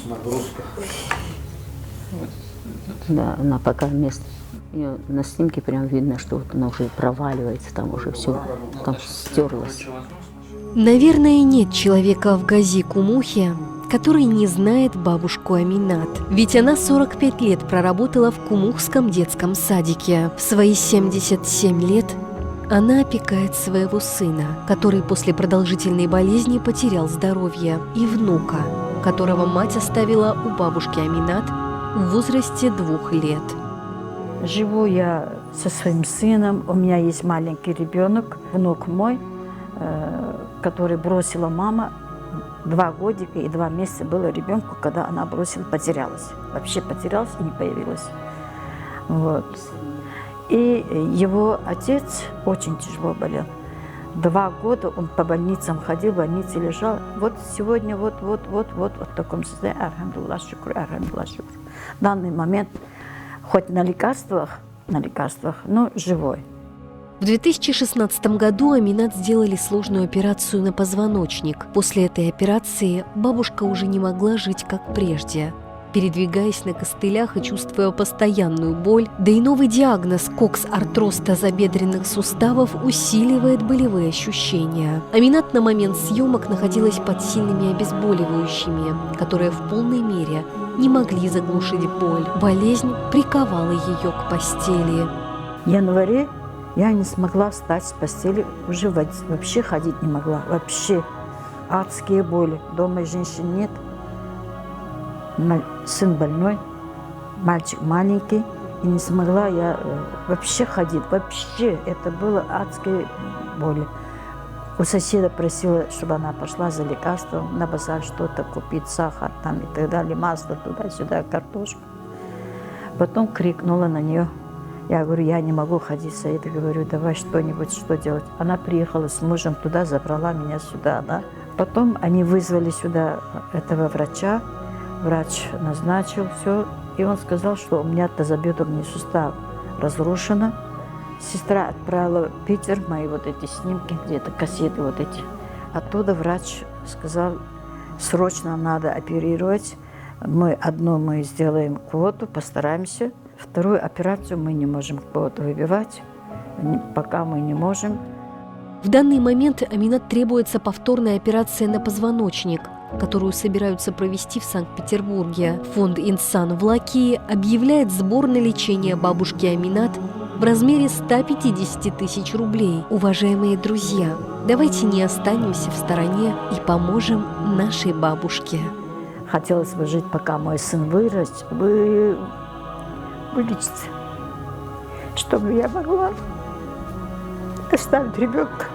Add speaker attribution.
Speaker 1: Нагрузка.
Speaker 2: Да, она пока вместо... Её на снимке прям видно, что вот она уже проваливается, там уже все там стерлось.
Speaker 3: Наверное, нет человека в Гази-Кумухе, который не знает бабушку Аминат. Ведь она 45 лет проработала в Кумухском детском садике. В свои 77 лет она опекает своего сына, который после продолжительной болезни потерял здоровье, и внука, которого мать оставила у бабушки Аминат в возрасте 2 лет.
Speaker 4: Живу я со своим сыном, у меня есть маленький ребенок, внук мой, который бросила мама. 2 годика и 2 месяца было ребенку, когда она бросила, потерялась. Вообще потерялась и не появилась. Вот. И его отец очень тяжело болел. 2 года он по больницам ходил, в больнице лежал. Вот сегодня вот в таком состоянии. Альхамдулилlah, шукр, альхамдулилlah, шукр. В данный момент хоть на лекарствах, но живой.
Speaker 3: В 2016 году Аминат сделали сложную операцию на позвоночник. После этой операции бабушка уже не могла жить как прежде. Передвигаясь на костылях и чувствуя постоянную боль, да и новый диагноз кокс-артроз тазобедренных суставов усиливает болевые ощущения. Аминат на момент съемок находилась под сильными обезболивающими, которые в полной мере не могли заглушить боль. Болезнь приковала ее к постели.
Speaker 4: В январе я не смогла встать с постели, уже вообще ходить не могла, вообще. Адские боли, дома женщин нет. Сын больной, мальчик маленький, и не смогла я вообще ходить, вообще. Это было адские боли. У соседа просила, чтобы она пошла за лекарством на базар что-то купить, сахар там и так далее, масло туда-сюда, картошку. Потом крикнула на нее. Я говорю, я не могу ходить, Саида, говорю, давай что-нибудь, что делать. Она приехала с мужем туда, забрала меня сюда, да. Потом они вызвали сюда этого врача. Врач назначил все, и он сказал, что у меня тазобедренный сустав разрушен. Сестра отправила в Питер мои вот эти снимки, где-то кассеты вот эти. Оттуда врач сказал, срочно надо оперировать. Мы сделаем квоту, постараемся. Вторую операцию мы не можем квоту выбивать, пока мы не можем.
Speaker 3: В данный момент Аминат требуется повторная операция на позвоночник, которую собираются провести в Санкт-Петербурге. Фонд «Инсан» в Лакии объявляет сбор на лечение бабушки Аминат в размере 150 тысяч рублей. Уважаемые друзья, давайте не останемся в стороне и поможем нашей бабушке.
Speaker 4: Хотелось бы жить, пока мой сын вылечится, чтобы я могла оставить ребенка.